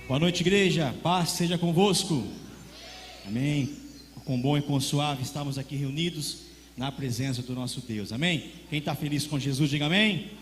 Boa noite, igreja. Paz seja convosco. Amém. Com bom e com suave estamos aqui reunidos na presença do nosso Deus. Amém. Quem está feliz com Jesus, diga amém.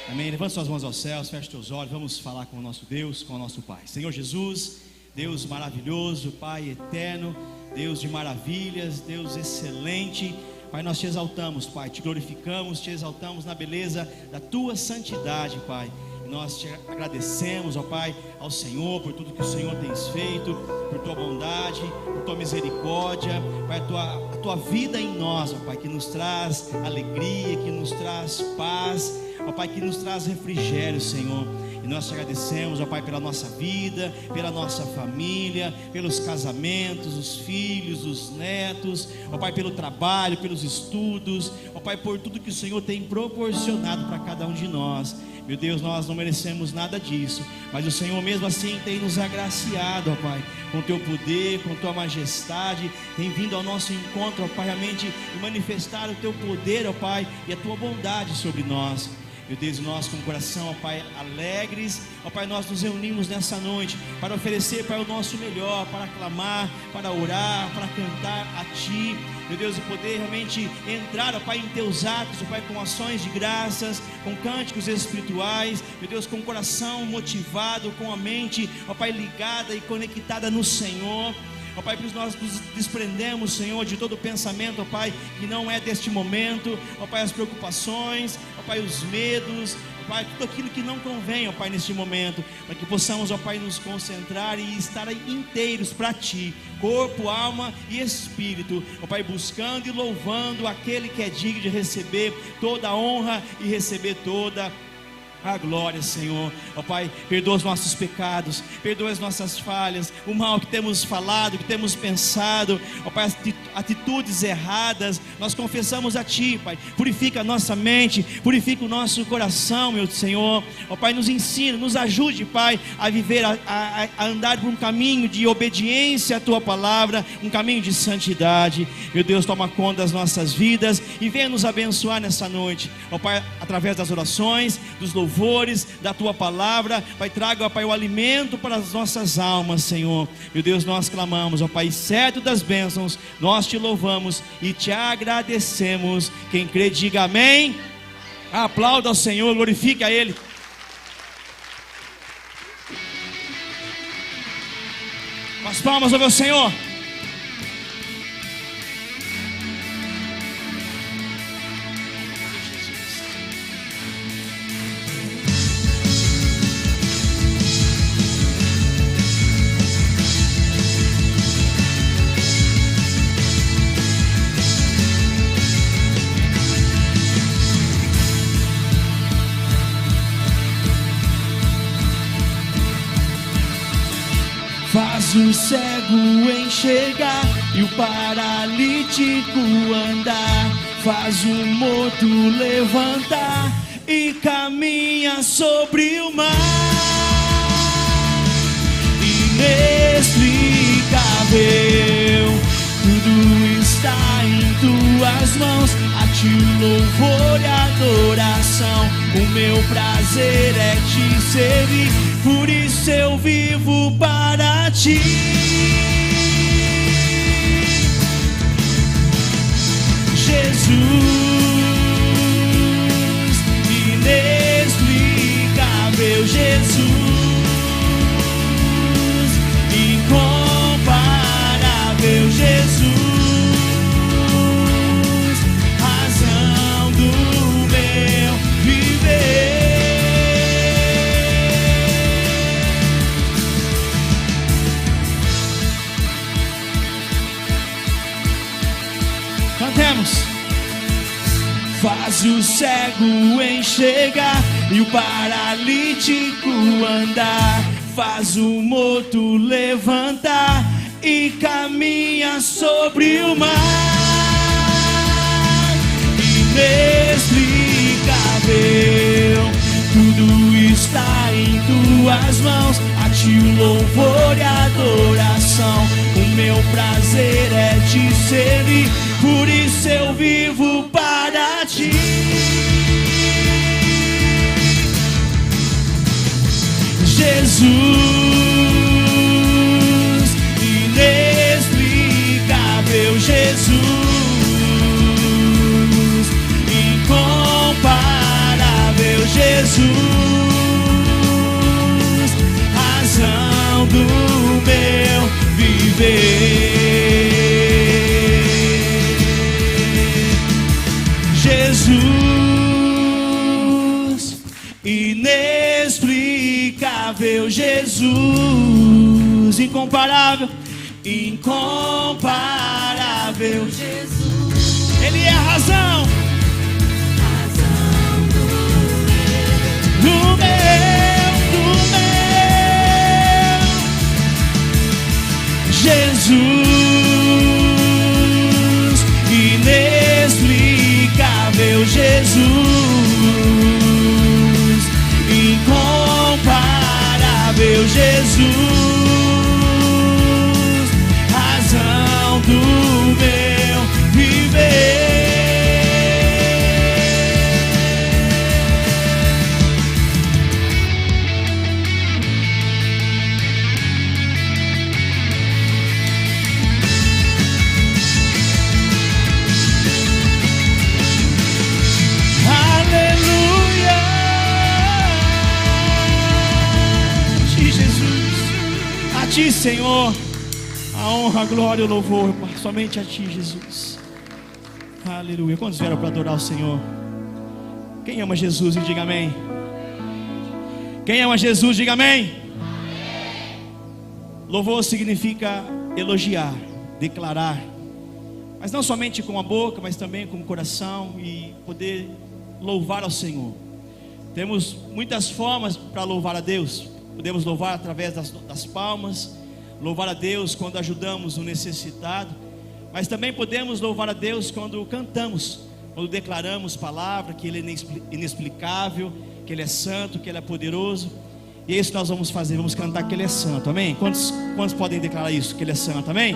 Amém. Levante suas mãos aos céus, feche teus olhos. Vamos falar com o nosso Deus, com o nosso Pai. Senhor Jesus, Deus maravilhoso, Pai eterno, Deus de maravilhas, Deus excelente. Pai, nós te exaltamos, Pai, te glorificamos, te exaltamos na beleza da tua santidade, Pai. Nós te agradecemos, ó Pai, ao Senhor por tudo que o Senhor tem feito, por tua bondade, por tua misericórdia, Pai, a tua vida em nós, ó Pai, que nos traz alegria, que nos traz paz, ó Pai, que nos traz refrigério, Senhor. E nós te agradecemos, ó Pai, pela nossa vida, pela nossa família, pelos casamentos, os filhos, os netos, ó Pai, pelo trabalho, pelos estudos, ó Pai, por tudo que o Senhor tem proporcionado para cada um de nós. Meu Deus, nós não merecemos nada disso, mas o Senhor mesmo assim tem nos agraciado, ó Pai, com teu poder, com tua majestade, tem vindo ao nosso encontro, ó Pai, realmente manifestar o teu poder, ó Pai, e a tua bondade sobre nós. Meu Deus, nós com o coração, ó Pai, alegres, ó Pai, nós nos reunimos nessa noite para oferecer, Pai, o nosso melhor, para clamar, para orar, para cantar a Ti, meu Deus, e poder realmente entrar, ó Pai, em Teus atos, ó Pai, com ações de graças, com cânticos espirituais, meu Deus, com o coração motivado, com a mente, ó Pai, ligada e conectada no Senhor. Ó Pai, por isso nós nos desprendemos, Senhor, de todo pensamento, ó Pai, que não é deste momento, ó Pai, as preocupações, ó Pai, os medos, ó Pai, tudo aquilo que não convém, ó Pai, neste momento, para que possamos, ó Pai, nos concentrar e estar inteiros para Ti, corpo, alma e espírito, ó Pai, buscando e louvando aquele que é digno de receber toda a honra e receber toda a glória, Senhor. Ó Pai, perdoa os nossos pecados, perdoa as nossas falhas, o mal que temos falado, que temos pensado, ó Pai, as atitudes erradas, nós confessamos a Ti, Pai. Purifica a nossa mente, purifica o nosso coração, meu Senhor. Ó Pai, nos ensina, nos ajude, Pai, a viver, a andar por um caminho de obediência à Tua palavra, um caminho de santidade. Meu Deus, toma conta das nossas vidas e venha nos abençoar nessa noite, ó Pai, através das orações, dos louvores, da Tua palavra, Pai, traga, ó Pai, o alimento para as nossas almas, Senhor. Meu Deus, nós clamamos, ó Pai, certo das bênçãos, nós Te louvamos e Te agradecemos. Quem crê, diga amém. Aplauda ao Senhor, glorifique a Ele. Com as palmas ao meu Senhor. Faz o cego enxergar e o paralítico andar, faz o morto levantar e caminha sobre o mar. Inexplicável, tudo está em Tuas mãos, a Ti o louvor e adoração. O meu prazer é Te servir, por isso eu vivo para Ti. Jesus, inexplicável, Jesus, incomparável, Jesus, razão do meu viver. Cantemos. Faz o cego enxergar e o paralítico andar, faz o morto levantar e caminha sobre o mar. Inexplicável, tudo está em Tuas mãos, a Ti o louvor e adoração. O meu prazer é Te servir, por isso eu vivo para Ti. Jesus, razão do meu viver. Jesus, inexplicável, Jesus, incomparável, incomparável, Jesus. Ele é a razão do meu. Jesus, inexplicável, Jesus, incomparável, Jesus, razão do meu viver. A Ti, Senhor, a honra, a glória e o louvor, somente a Ti, Jesus. Aleluia. Quantos vieram para adorar o Senhor? Quem ama Jesus e diga amém. Quem ama Jesus, diga amém. Louvor significa elogiar, declarar, mas não somente com a boca, mas também com o coração, e poder louvar ao Senhor. Temos muitas formas para louvar a Deus. Podemos louvar através das palmas, louvar a Deus quando ajudamos o necessitado, mas também podemos louvar a Deus quando cantamos, quando declaramos palavra, que Ele é inexplicável, que Ele é santo, que Ele é poderoso. E é isso que nós vamos fazer, vamos cantar que Ele é santo, amém? Quantos podem declarar isso, que Ele é santo, amém?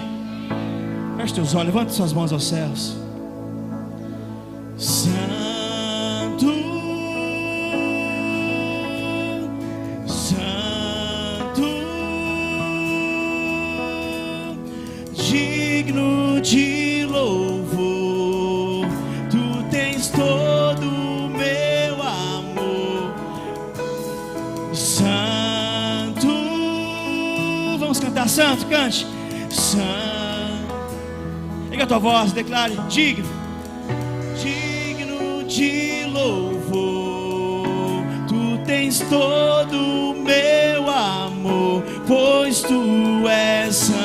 Feche teus olhos, levante suas mãos aos céus. Santo, digno de louvor, Tu tens todo o meu amor. Santo, vamos cantar santo, cante. Santo, liga a tua voz, declare, digno de louvor, Tu tens todo o meu amor, pois Tu és santo.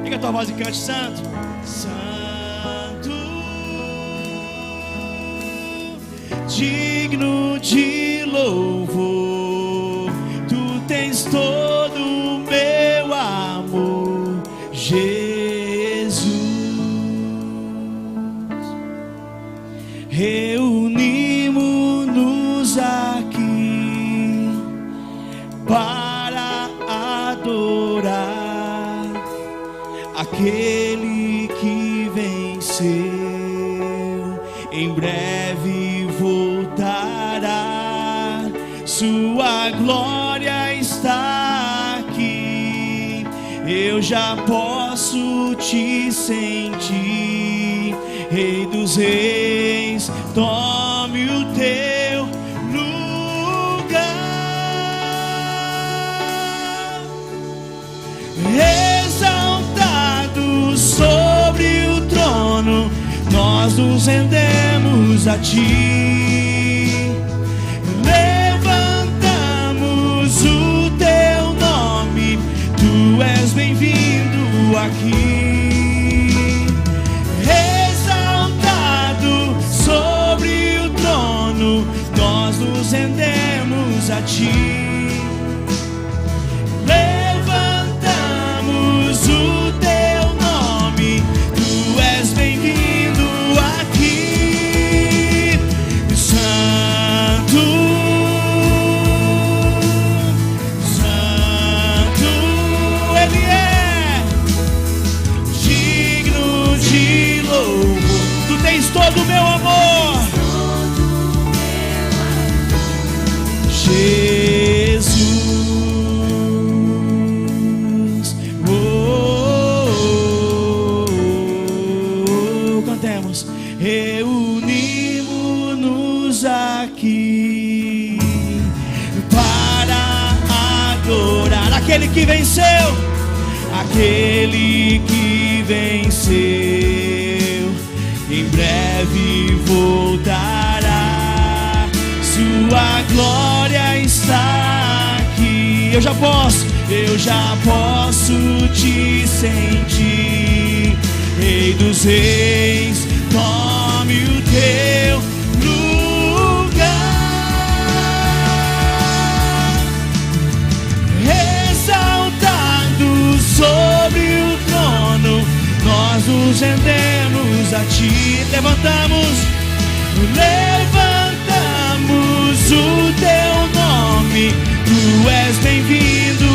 Liga a tua voz e cante, santo, santo, digno de louvor, Tu tens todo o meu amor, Jesus. Reunimos-nos aqui para adorar aquele que venceu, em breve voltará, Sua glória está aqui. Eu já posso Te sentir, Rei dos Reis, tome o Teu lugar. Sobre o trono, nós nos rendemos a Ti, levantamos o Teu nome, Tu és bem-vindo aqui. Exaltado sobre o trono, nós nos rendemos a Ti. Todo o meu amor, Jesus. aquele que venceu, aquele que venceu, em breve voltará, sua glória está aqui. Eu já posso te sentir, Rei dos Reis, tome o teu lugar, exaltado sobre o trono, nós nos rendemos a ti. Levantamos o teu nome, tu és bem-vindo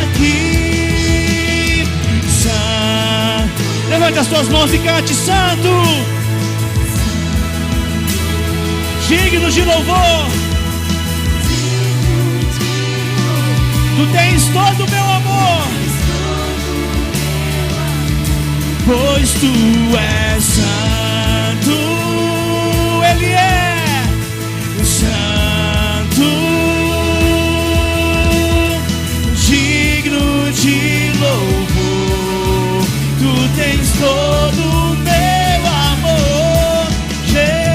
aqui. Levante as tuas mãos e cante: Santo, digno de louvor, tu tens todo o meu amor, pois tu és santo. Ele é santo, digno de louvor, tu tens todo o meu amor, Jesus.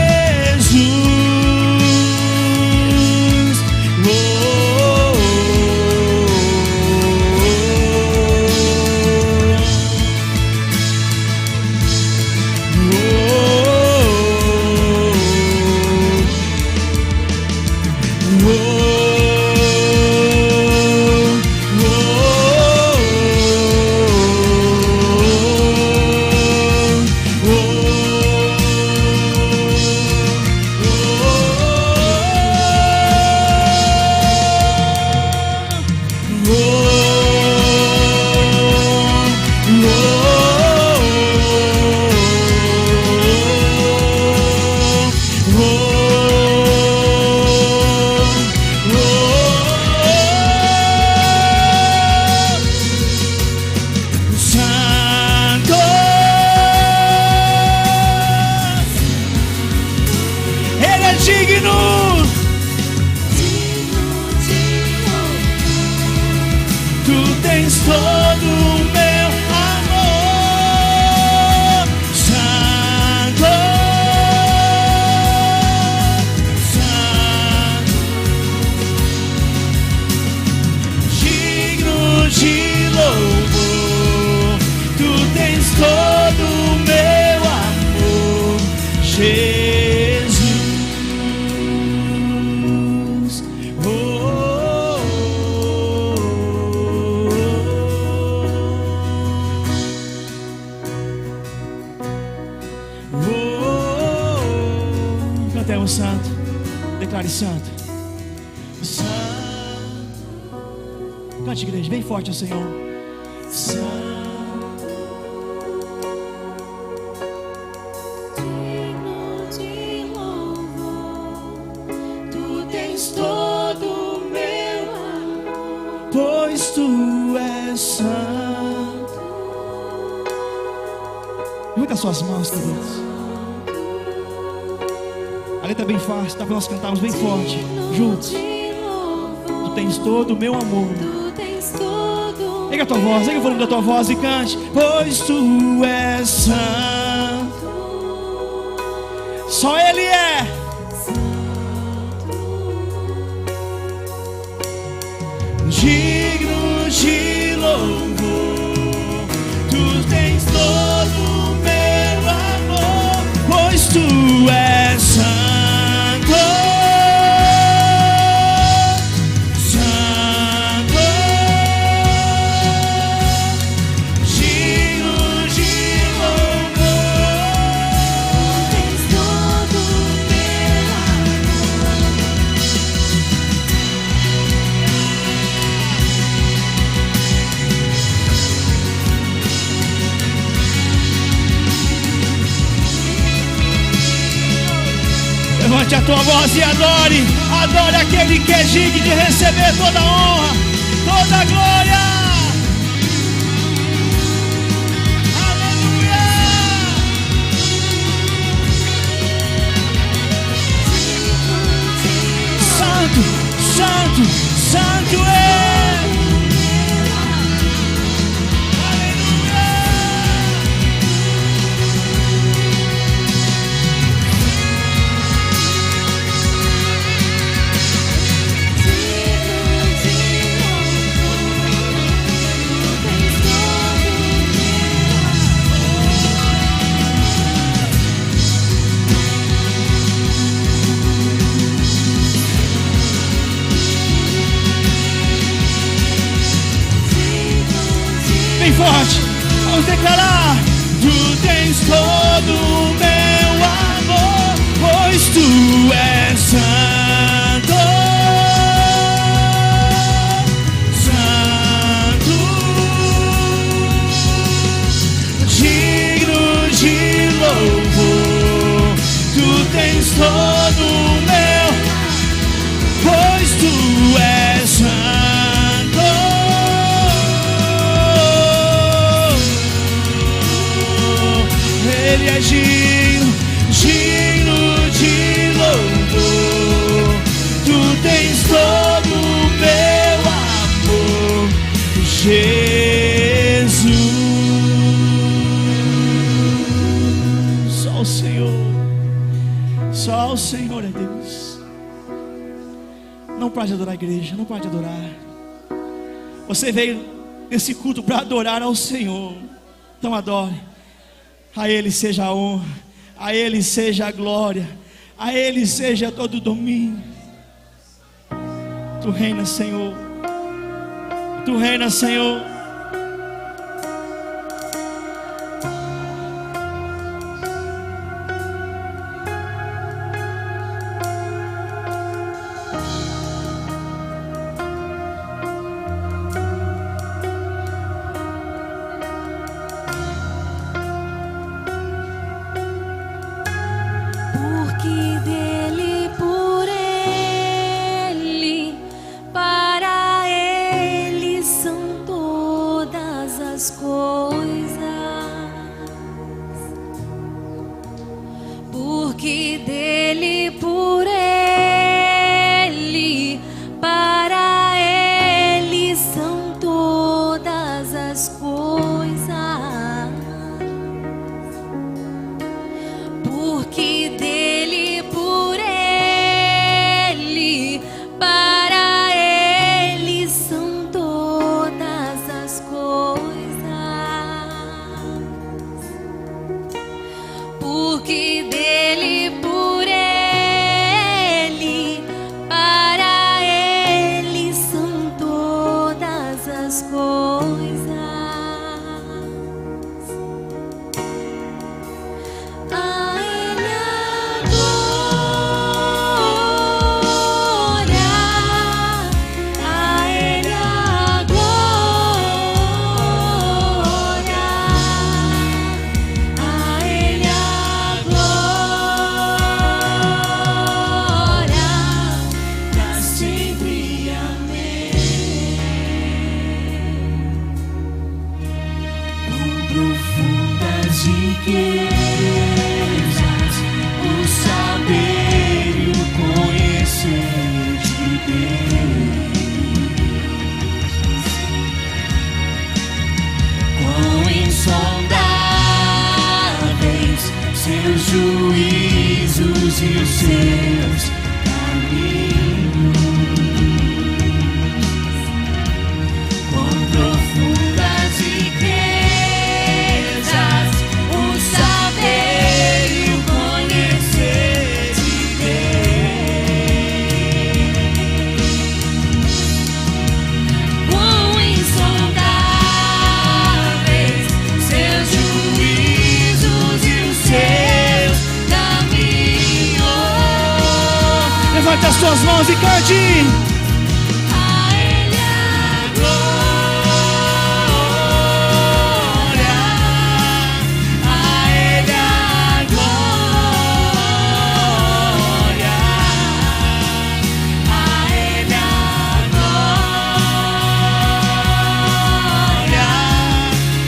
Oh, cantemos santo, declare santo, santo. Cante, igreja, bem forte ao Senhor. Santo, digno de louvor, tu tens todo o meu amor, pois tu és santo. Levanta as suas mãos, queridos. A letra é bem fácil, tá? Para nós cantarmos bem forte, juntos. Tu tens todo o meu amor. Pega a tua voz, pega o volume da tua voz e cante. Pois tu és santo, só Ele é. Digno de louvor, tu tens todo o meu amor, pois tu és santo. Levante a tua voz e adore, adore aquele que é digno de receber toda a honra, toda a glória. Aleluia! Santo, santo, santo é. bem forte. Vamos declarar. Tu tens todo o meu amor, pois tu és santo. Santo, digno de louvor. Tu tens todo o meu, pois tu és santo. Ele é digno, digno de louvor. Tu tens todo o meu amor, Jesus. Só o Senhor, só o Senhor é Deus. Não pare de adorar a igreja, não pare de adorar. Você veio nesse culto para adorar ao Senhor. Então adore. A Ele seja a honra, a Ele seja a glória, a Ele seja todo o domínio. Tu reinas, Senhor. Tu reinas, Senhor. Porque dele, por ele, para ele são todas as coisas. Porque dele, por ele, para ele são todas as coisas. Porque dele, por ele, para ele são todas as coisas. Porque dele, por ele, para ele são todas as coisas. A Ele a glória, a Ele a glória, a Ele a glória, pra sempre. Amém. Quão profundas riquezas o saber e o conhecer de Deus. Quão insondáveis seus juízos e os seus caminhos. Quão profundas riquezas o saber e o conhecer de Deus. Quão insondáveis seus juízos e os seus caminhos. Levante as suas mãos e cante. A Ele a glória, a Ele a glória, a Ele a glória,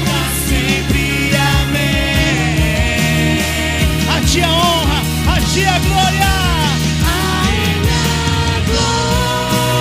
pra sempre. Amém. A ti a honra, a ti a glória. A Ele a glória.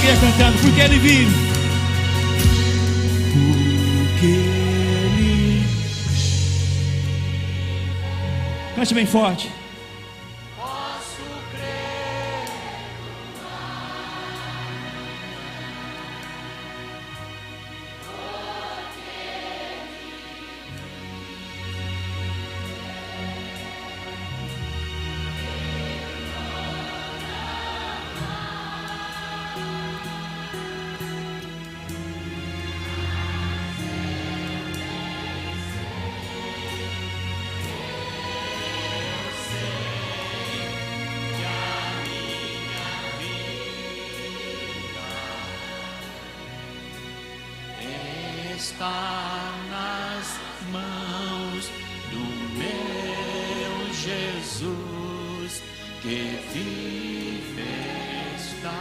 alegria cantando, porque Ele vive. Porque Ele... Cante bem forte. Está nas mãos do meu Jesus que vive está.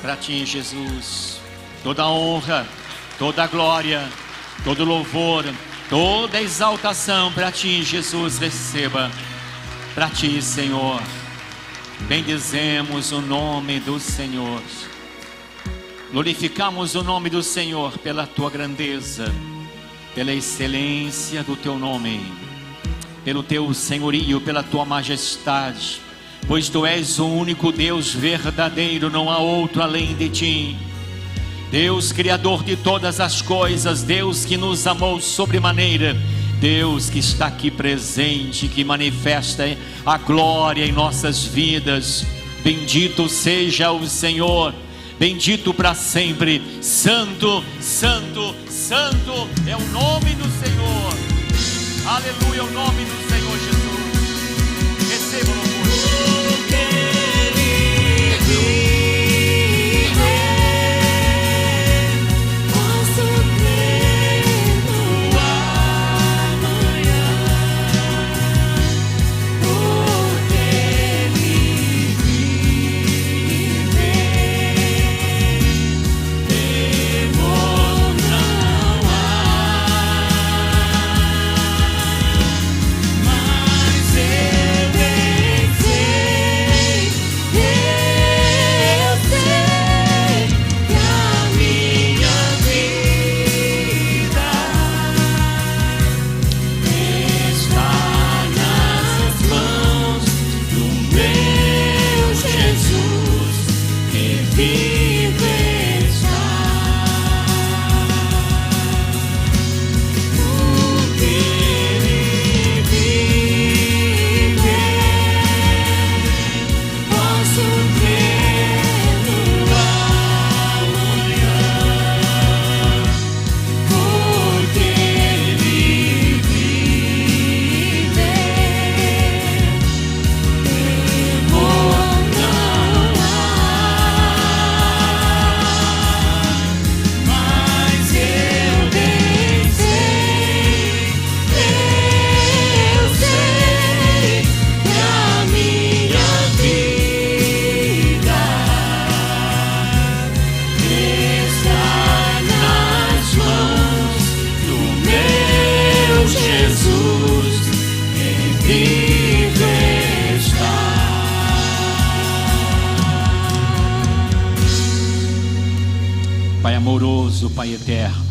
Para ti, Jesus, toda honra, toda glória, todo louvor, toda exaltação para ti, Jesus, receba. Para ti, Senhor. Bendizemos o nome do Senhor, glorificamos o nome do Senhor pela tua grandeza, pela excelência do teu nome, pelo teu senhorio, pela tua majestade, pois tu és o único Deus verdadeiro, não há outro além de ti. Deus criador de todas as coisas, Deus que nos amou sobremaneira, Deus que está aqui presente, que manifesta a glória em nossas vidas. Bendito seja o Senhor, bendito para sempre. Santo, santo, santo é o nome do Senhor. Aleluia, é o nome do Senhor Jesus. Receba o louvor. Pai amoroso, Pai eterno,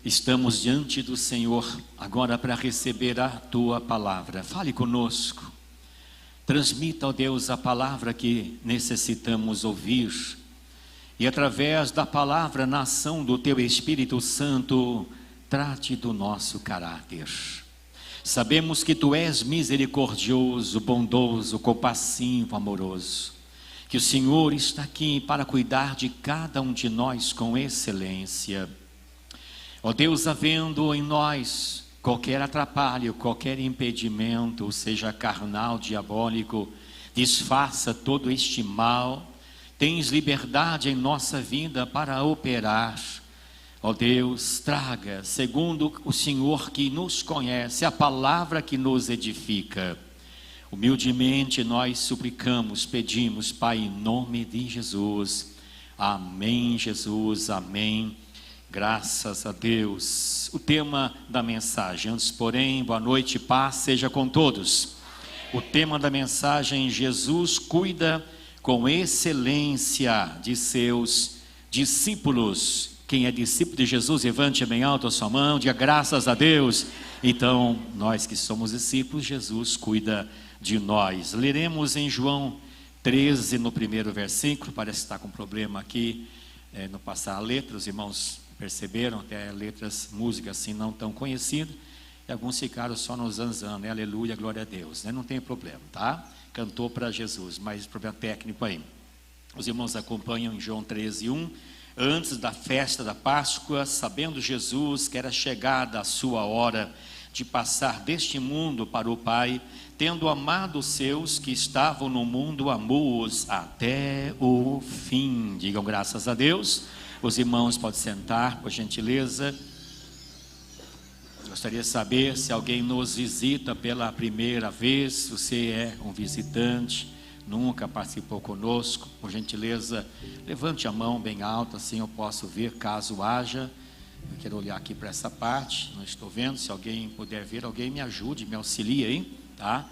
estamos diante do Senhor agora para receber a Tua palavra. Fale conosco, transmita, ó Deus, a palavra que necessitamos ouvir, e através da palavra, na ação do Teu Espírito Santo, trate do nosso caráter. Sabemos que Tu és misericordioso, bondoso, compassivo, amoroso, que o Senhor está aqui para cuidar de cada um de nós com excelência. Ó Deus, havendo em nós qualquer atrapalho, qualquer impedimento, seja carnal, diabólico, desfaça todo este mal. Tens liberdade em nossa vida para operar. Ó Deus, traga, segundo o Senhor que nos conhece, a palavra que nos edifica. Humildemente nós suplicamos, pedimos, Pai, em nome de Jesus. Amém, Jesus, amém Graças a Deus. O tema da mensagem, antes porém, boa noite, paz seja com todos. O tema da mensagem: Jesus cuida com excelência de seus discípulos. Quem é discípulo de Jesus, levante bem alto a sua mão, diga graças a Deus. Então, nós que somos discípulos, Jesus cuida de nós. Leremos em João 13, no primeiro versículo. Parece que está com problema aqui no passar a letra. Os irmãos perceberam, até letras, músicas assim não tão conhecidas. E alguns ficaram só nos zanzando, né? Aleluia, glória a Deus, né? Não tem problema, tá? Cantou para Jesus, mas problema técnico aí. Os irmãos acompanham em João 13, 1. Antes da festa da Páscoa, sabendo Jesus que era chegada a sua hora de passar deste mundo para o Pai, tendo amado os seus que estavam no mundo, amou-os até o fim. Digam graças a Deus. Os irmãos podem sentar, por gentileza. Gostaria de saber se alguém nos visita pela primeira vez, se você é um visitante, nunca participou conosco, por gentileza, levante a mão bem alta, assim eu posso ver, caso haja. Eu quero olhar aqui para essa parte, não estou vendo. Se alguém puder ver, alguém me ajude, me auxilie aí, tá?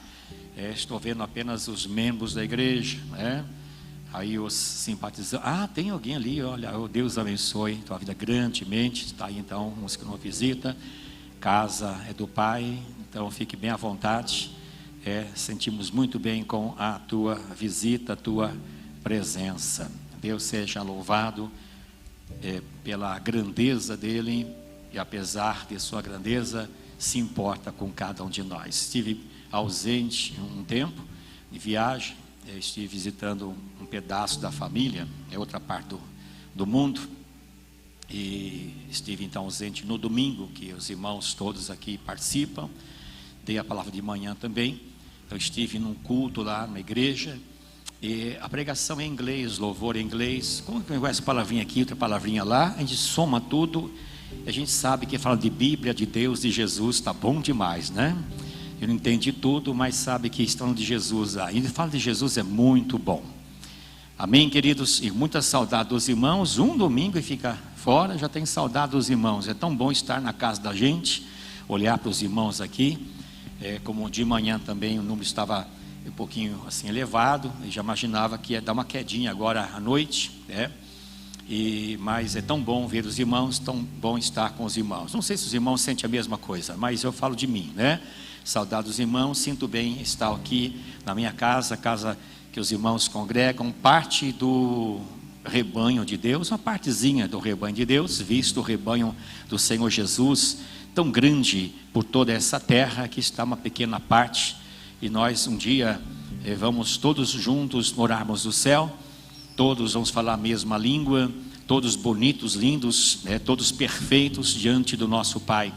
Estou vendo apenas os membros da igreja, né? Aí os simpatizantes. Tem alguém ali, olha, Deus abençoe tua vida grandemente. Está aí então, uns que não visita. Casa é do Pai, então fique bem à vontade. Sentimos muito bem com a tua visita, a tua presença. Deus seja louvado pela grandeza dele, e apesar de sua grandeza, se importa com cada um de nós. Estive ausente um tempo de viagem, estive visitando um pedaço da família, outra parte do mundo, e estive então ausente no domingo, que os irmãos todos aqui participam. Dei a palavra de manhã também. Eu estive num culto lá na igreja, e a pregação é em inglês, louvor em inglês. Como que essa palavrinha aqui, outra palavrinha lá, a gente soma tudo, a gente sabe que fala de Bíblia, de Deus, de Jesus, está bom demais, né? Eu não entendi tudo, mas sabe que estão de Jesus aí. E fala de Jesus é muito bom. Amém, queridos? E muita saudade dos irmãos. Um domingo e fica fora, já tem saudade dos irmãos. É tão bom estar na casa da gente, olhar para os irmãos aqui. Como de manhã também o número estava um pouquinho assim elevado, e já imaginava que ia dar uma quedinha agora à noite, mas é tão bom ver os irmãos, tão bom estar com os irmãos. Não sei se os irmãos sentem a mesma coisa, mas eu falo de mim, né? Saudade dos irmãos, sinto bem estar aqui na minha casa, casa que os irmãos congregam, parte do rebanho de Deus, uma partezinha do rebanho de Deus, visto o rebanho do Senhor Jesus, tão grande por toda essa terra, que está uma pequena parte, e nós um dia vamos todos juntos morarmos no céu, todos vamos falar a mesma língua, todos bonitos, lindos, todos perfeitos diante do nosso Pai.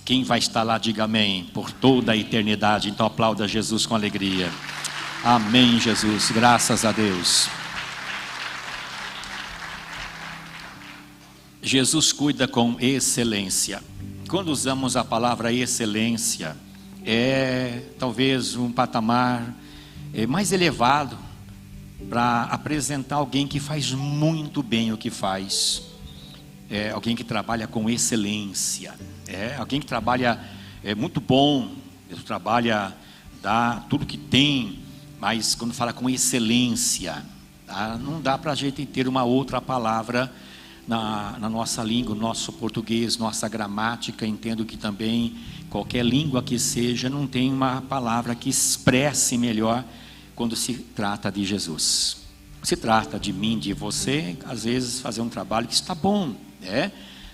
Quem vai estar lá, diga amém, por toda a eternidade. Então aplauda Jesus com alegria. Amém, Jesus, graças a Deus. Jesus cuida com excelência. Quando usamos a palavra excelência, talvez um patamar mais elevado para apresentar alguém que faz muito bem o que faz. Alguém que trabalha com excelência. Alguém que trabalha muito bom, trabalha, dá tudo que tem, mas quando fala com excelência, não dá para a gente ter uma outra palavra na nossa língua, nosso português, nossa gramática. Entendo que também qualquer língua que seja, não tem uma palavra que expresse melhor quando se trata de Jesus. Se trata de mim, de você, às vezes fazer um trabalho que está bom,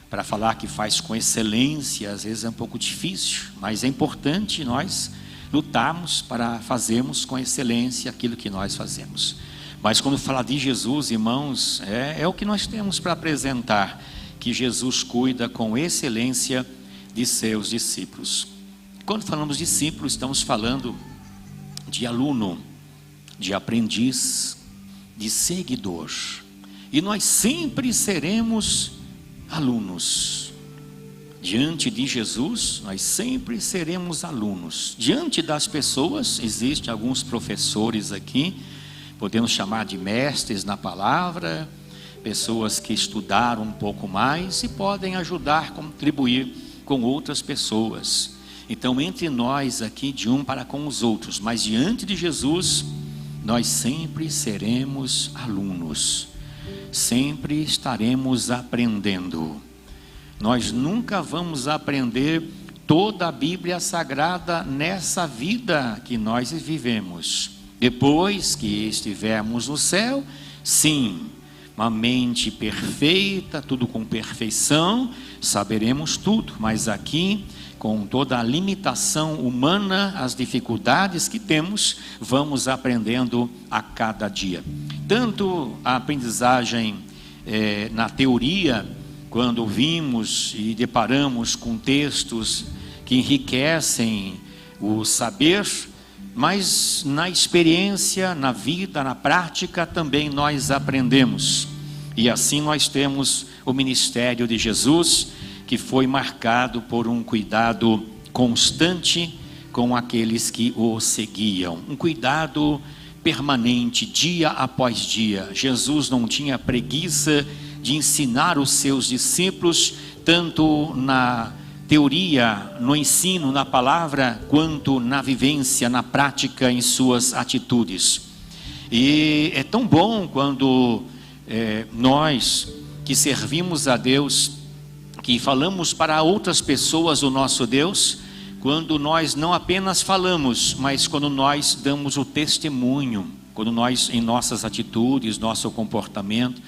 para falar que faz com excelência, às vezes é um pouco difícil, mas é importante nós lutarmos para fazermos com excelência aquilo que nós fazemos. Mas quando fala de Jesus, irmãos, é o que nós temos para apresentar, que Jesus cuida com excelência de seus discípulos. Quando falamos discípulo, estamos falando de aluno, de aprendiz, de seguidor. E nós sempre seremos alunos. Diante de Jesus, nós sempre seremos alunos. Diante das pessoas, existem alguns professores aqui, podemos chamar de mestres na palavra, pessoas que estudaram um pouco mais e podem ajudar, contribuir com outras pessoas. Então, entre nós aqui, de um para com os outros, mas diante de Jesus, nós sempre seremos alunos, sempre estaremos aprendendo. Nós nunca vamos aprender toda a Bíblia Sagrada nessa vida que nós vivemos. Depois que estivermos no céu, sim, uma mente perfeita, tudo com perfeição, saberemos tudo, mas aqui, com toda a limitação humana, as dificuldades que temos, vamos aprendendo a cada dia. Tanto a aprendizagem na teoria, quando vimos e deparamos com textos que enriquecem o saber, mas na experiência, na vida, na prática, também nós aprendemos. E assim nós temos o ministério de Jesus, que foi marcado por um cuidado constante com aqueles que o seguiam. Um cuidado permanente, dia após dia. Jesus não tinha preguiça de ensinar os seus discípulos, tanto na teoria, no ensino, na palavra, quanto na vivência, na prática, em suas atitudes. E é tão bom quando nós que servimos a Deus, que falamos para outras pessoas o nosso Deus, quando nós não apenas falamos, mas quando nós damos o testemunho, quando nós, em nossas atitudes, nosso comportamento,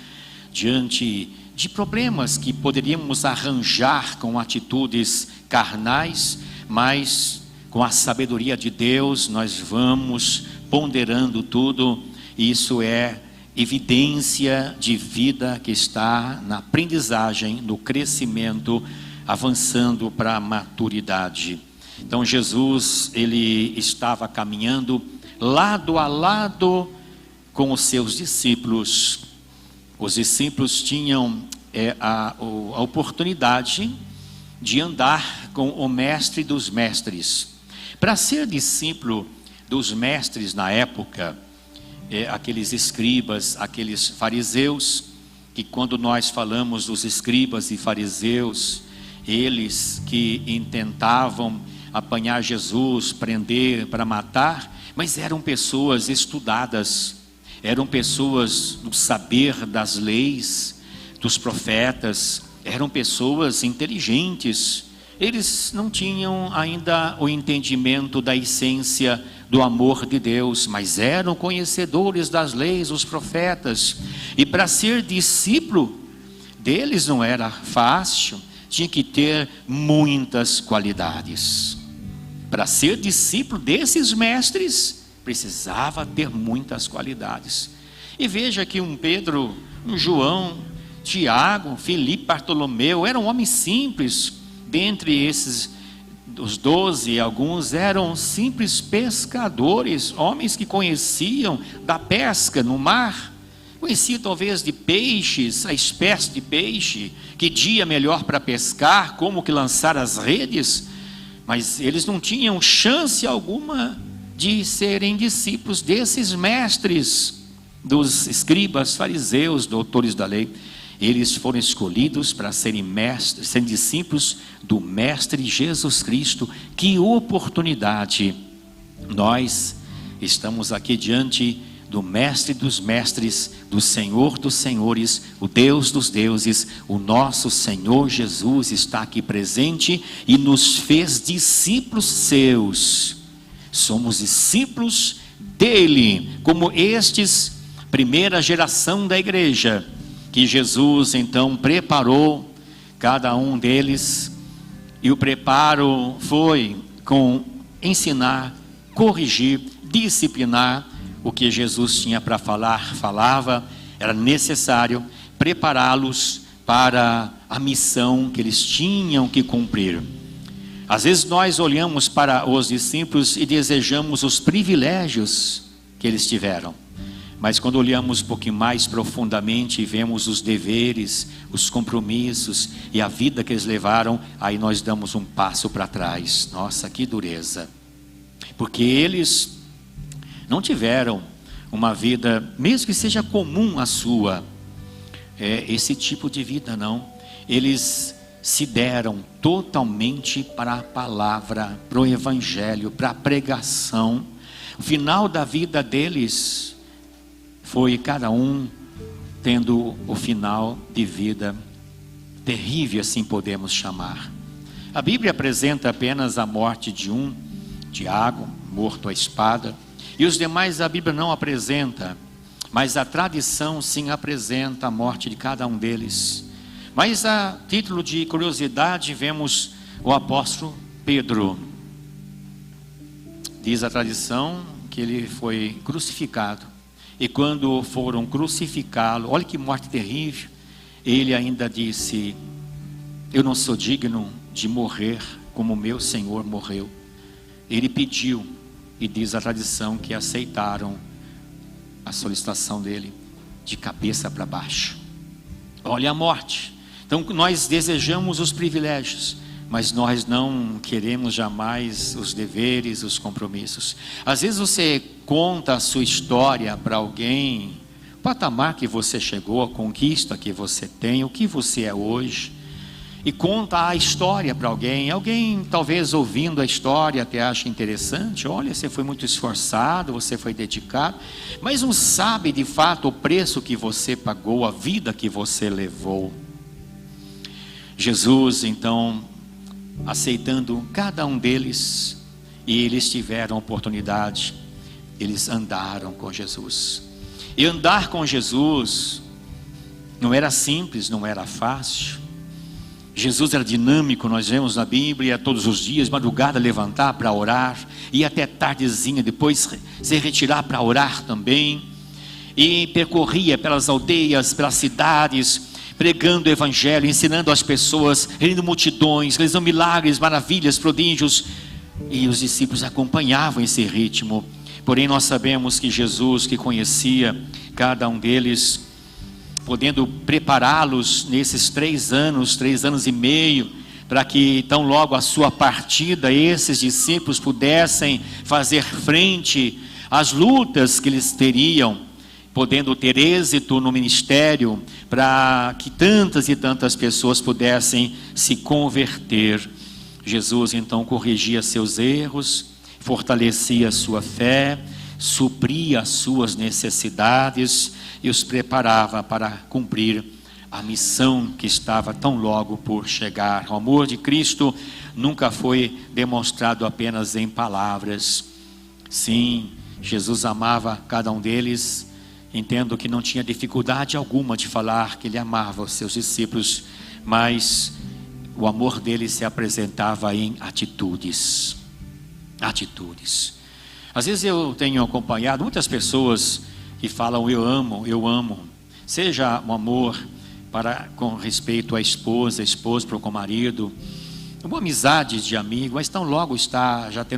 diante de problemas que poderíamos arranjar com atitudes carnais, mas com a sabedoria de Deus nós vamos ponderando tudo. Isso é evidência de vida que está na aprendizagem, no crescimento, avançando para a maturidade. Então Jesus, ele estava caminhando lado a lado com os seus discípulos. Os discípulos tinham a oportunidade de andar com o mestre dos mestres. Para ser discípulo dos mestres na época, aqueles escribas, aqueles fariseus, que quando nós falamos dos escribas e fariseus, eles que intentavam apanhar Jesus, prender para matar, mas eram pessoas estudadas, eram pessoas do saber das leis, dos profetas, eram pessoas inteligentes. Eles não tinham ainda o entendimento da essência do amor de Deus, mas eram conhecedores das leis, os profetas. E para ser discípulo deles não era fácil, tinha que ter muitas qualidades. Para ser discípulo desses mestres, precisava ter muitas qualidades. E veja que um Pedro, um João, Tiago, Filipe, Bartolomeu, eram homens simples. Dentre esses, os 12, alguns eram simples pescadores, homens que conheciam da pesca no mar, conheciam talvez de peixes, a espécie de peixe, que dia melhor para pescar, como que lançar as redes, mas eles não tinham chance alguma de serem discípulos desses mestres, dos escribas, fariseus, doutores da lei. Eles foram escolhidos para serem mestres, serem discípulos do Mestre Jesus Cristo. Que oportunidade! Nós estamos aqui diante do Mestre dos mestres, do Senhor dos senhores, o Deus dos deuses. O nosso Senhor Jesus está aqui presente e nos fez discípulos seus. Somos discípulos dele, como estes, primeira geração da igreja, que Jesus então preparou cada um deles, e o preparo foi com ensinar, corrigir, disciplinar. O que Jesus tinha para falar, falava. Era necessário prepará-los para a missão que eles tinham que cumprir. Às vezes nós olhamos para os discípulos e desejamos os privilégios que eles tiveram, mas quando olhamos um pouquinho mais profundamente e vemos os deveres, os compromissos e a vida que eles levaram, aí nós damos um passo para trás. Nossa, que dureza! Porque eles não tiveram uma vida, mesmo que seja comum a sua, esse tipo de vida, não. Eles se deram totalmente para a palavra, para o evangelho, para a pregação. O final da vida deles foi cada um tendo o final de vida terrível, assim podemos chamar. A Bíblia apresenta apenas a morte de um, Tiago, morto à espada, e os demais a Bíblia não apresenta, mas a tradição sim apresenta a morte de cada um deles. Mas a título de curiosidade, vemos o apóstolo Pedro. Diz a tradição que ele foi crucificado, e quando foram crucificá-lo, olha que morte terrível, ele ainda disse: eu não sou digno de morrer como meu Senhor morreu. Ele pediu, e diz a tradição que aceitaram a solicitação dele de cabeça para baixo. Olha a morte. Então nós desejamos os privilégios, mas nós não queremos jamais os deveres, os compromissos. Às vezes você conta a sua história para alguém, o patamar que você chegou, a conquista que você tem, o que você é hoje, e conta a história para alguém. Alguém talvez ouvindo a história até acha interessante. Olha, você foi muito esforçado, você foi dedicado, mas não sabe de fato o preço que você pagou, a vida que você levou. Jesus então, aceitando cada um deles, e eles tiveram oportunidade, eles andaram com Jesus. E andar com Jesus não era simples, não era fácil. Jesus era dinâmico, nós vemos na Bíblia, todos os dias, madrugada levantar para orar, e até tardezinha depois se retirar para orar também, e percorria pelas aldeias, pelas cidades, pregando o evangelho, ensinando as pessoas, reunindo multidões, realizando milagres, maravilhas, prodígios, e os discípulos acompanhavam esse ritmo. Porém nós sabemos que Jesus, que conhecia cada um deles, podendo prepará-los nesses 3 anos e meio, para que tão logo a sua partida, esses discípulos pudessem fazer frente às lutas que eles teriam, podendo ter êxito no ministério, para que tantas e tantas pessoas pudessem se converter. Jesus então corrigia seus erros, fortalecia a sua fé, supria as suas necessidades e os preparava para cumprir a missão que estava tão logo por chegar. O amor de Cristo nunca foi demonstrado apenas em palavras. Sim, Jesus amava cada um deles. Entendo que não tinha dificuldade alguma de falar que ele amava os seus discípulos, mas o amor dele se apresentava em atitudes. Atitudes. Às vezes eu tenho acompanhado muitas pessoas que falam eu amo, seja um amor com respeito à esposa para com o marido, uma amizade de amigo, mas tão logo está já tendo